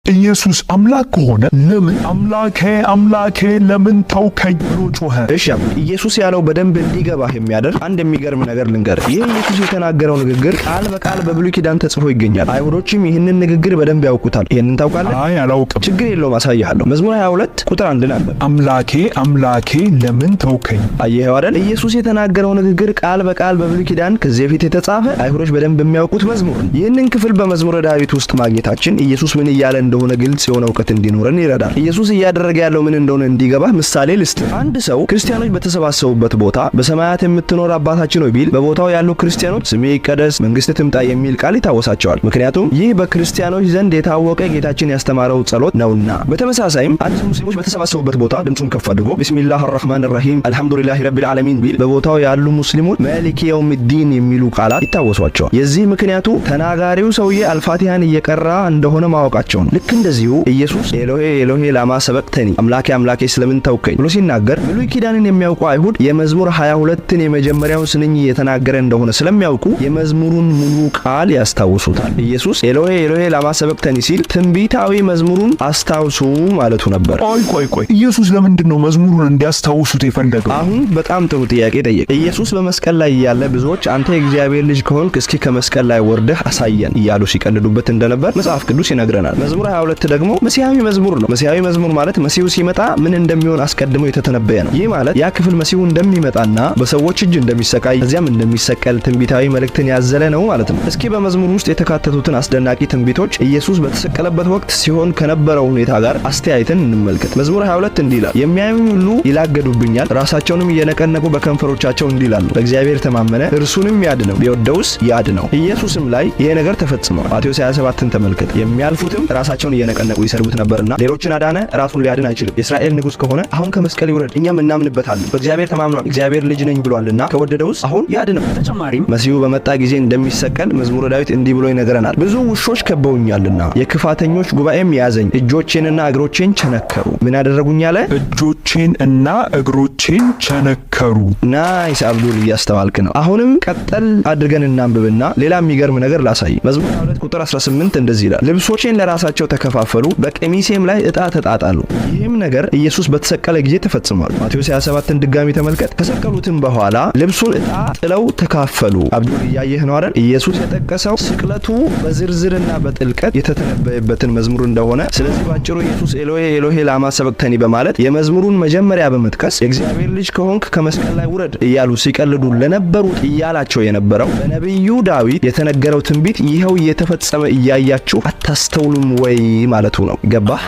ኢየሱስ አምላክ ሆነ ለምን አምላኬ ለምን ተውከኝ ብሎ ጮኸ? እሺ ኢየሱስ ያለው በደንብ እንዲገባህ የሚያደርግ አንድ የሚገርም ነገር ልንገር። ይህ ኢየሱስ የተናገረው ንግግር ቃል በቃል በብሉይ ኪዳን ተጽፎ ይገኛል። አይሁዶችም ይህንን ንግግር በደንብ ያውቁታል። ይሄንን ታውቃለህ? አይ አላውቅም። ችግር የለውም አሳይሃለሁ። መዝሙር 22 ቁጥር 1 ነበር። አምላኬ ለምን ተውከኝ? አየኸው አይደል? ኢየሱስ የተናገረው ንግግር ቃል በቃል በብሉይ ኪዳን ከዚህ በፊት የተጻፈ አይሁዶች በደንብ የሚያውቁት መዝሙር። ይህንን ክፍል በመዝሙረ ዳዊት ውስጥ ማግኘታችን ኢየሱስ ምን እያለ እንደሆነ ግልጽ የሆነ ዕውቀት እንዲኖረን ይረዳል። ኢየሱስ እያደረገ ያለው ምን እንደሆነ እንዲገባ ምሳሌ ልስጥ። አንድ ሰው ክርስቲያኖች በተሰባሰቡበት ቦታ በሰማያት የምትኖር አባታችን ሆይ ቢል በቦታው ያሉ ክርስቲያኖች ስምህ ይቀደስ መንግስት ትምጣ የሚል ቃል ይታወሳቸዋል። ምክንያቱም ይህ በክርስቲያኖች ዘንድ የታወቀ ጌታችን ያስተማረው ጸሎት ነውና። በተመሳሳይም አንድ ሙስሊሞች በተሰባሰቡበት ቦታ ድምጹን ከፍ አድርጎ ቢስሚላሂር ረህማኒር ረሂም አልሐምዱሊላሂ ረቢል ዓለሚን ቢል በቦታው ያሉ ሙስሊሞች ማሊኪ የውሚዲን የሚሉ ቃላት ይታወሷቸዋል። የዚህ ምክንያቱ ተናጋሪው ሰውዬ አልፋቲሃን እየቀራ እንደሆነ ማወቃቸው ነው። ልክ እንደዚሁ ኢየሱስ ኤሎሄ ኤሎሄ ላማ ሰበቅተኒ አምላኬ ስለምን ተውከኝ ብሎ ሲናገር ብሉይ ኪዳንን የሚያውቁ አይሁድ የመዝሙር 22ን የመጀመሪያውን ስንኝ የተናገረ እንደሆነ ስለሚያውቁ የመዝሙሩን ሙሉ ቃል ያስታውሱታል። ኢየሱስ ኤሎሄ ኤሎሄ ላማ ሰበቅተኒ ሲል ትንቢታዊ መዝሙሩን አስታውሱ ማለቱ ነበር። ቆይ ኢየሱስ ለምንድን ነው መዝሙሩን እንዲያስታውሱት የፈለገው? አሁን በጣም ጥሩ ጥያቄ ጠየቅ። ኢየሱስ በመስቀል ላይ ያለ ብዙዎች አንተ የእግዚአብሔር ልጅ ከሆንክ እስኪ ከመስቀል ላይ ወርደህ አሳየን እያሉ ሲቀልዱበት እንደነበር መጽሐፍ ቅዱስ ይነግረናል። መዝሙር 22 ደግሞ መሲያዊ መዝሙር ነው። መሲያዊ መዝሙር ማለት መሲሁ ሲመጣ ምን እንደሚሆን አስቀድሞ የተተነበየ ነው። ይህ ማለት ያ ክፍል መሲሁ እንደሚመጣና በሰዎች እጅ እንደሚሰቃይ እዚያም እንደሚሰቀል ትንቢታዊ መልእክትን ያዘለ ነው ማለት ነው። እስኪ በመዝሙር ውስጥ የተካተቱትን አስደናቂ ትንቢቶች ኢየሱስ በተሰቀለበት ወቅት ሲሆን ከነበረው ሁኔታ ጋር አስተያየትን እንመልከት። መዝሙር 22 እንዲህ ይላል፣ የሚያዩኝ ሁሉ ይላገዱብኛል፣ ራሳቸውንም እየነቀነቁ በከንፈሮቻቸው እንዲህ ይላሉ፣ በእግዚአብሔር ተማመነ እርሱንም ያድነው ቢወደውስ ያድነው። ኢየሱስም ላይ ይሄ ነገር ተፈጽሟል። ማቴዎስ 27ን ተመልከት። የሚያልፉትም ራሳቸውን እየነቀነቁ ይሰድቡት ነበርና ሌሎችን አዳነ፣ ራሱን ሊያድን አይችልም። የእስራኤል ንጉስ ከሆነ አሁን ከመስቀል ይውረድ፣ እኛም እናምንበታለን። በእግዚአብሔር ተማምኗል፣ እግዚአብሔር ልጅ ነኝ ብሏልና ከወደደውስ አሁን ያድነው። ተጨማሪም መሲሁ በመጣ ጊዜ እንደሚሰቀል መዝሙረ ዳዊት እንዲህ ብሎ ይነግረናል። ብዙ ውሾች ከበውኛልና የክፋተኞች ጉባኤም ያዘኝ፣ እጆቼንና እግሮቼን ቸነከሩ። ምን ያደረጉኝ አለ? እጆቼን እና እግሮቼን ቸነከሩ። ናይስ አብዱል፣ እያስተዋልክ ነው። አሁንም ቀጠል አድርገን እናንብብና ሌላ የሚገርም ነገር ላሳይ። መዝሙር 22 ቁጥር 18 እንደዚህ ይላል፣ ልብሶቼን ለራሳቸው ተከፋፈሉ፣ በቀሚሴም ላይ ዕጣ ተጣጣሉ። ይህም ነገር ኢየሱስ በተሰቀለ ጊዜ ተፈጽሟል። ማቴዎስ 27ን ድጋሚ ተመልከት። ከሰቀሉትም በኋላ ልብሱን ዕጣ ጥለው ተካፈሉ። አብዱል እያየህ ነው አይደል? ኢየሱስ የጠቀሰው ስቅለቱ በዝርዝርና በጥልቀት የተተነበየበትን መዝሙር እንደሆነ። ስለዚህ ባጭሩ ኢየሱስ ኤሎሄ ኤሎሄ ላማ ሰበቅተኒ በማለት የመዝሙሩን መጀመሪያ በመጥቀስ የእግዚአብሔር ልጅ ከሆንክ ከመስቀል ላይ ውረድ እያሉ ሲቀልዱ ለነበሩት እያላቸው የነበረው በነቢዩ ዳዊት የተነገረው ትንቢት ይኸው እየተፈጸመ እያያችሁ አታስተውሉም ወይ ማለቱ ነው። ገባህ?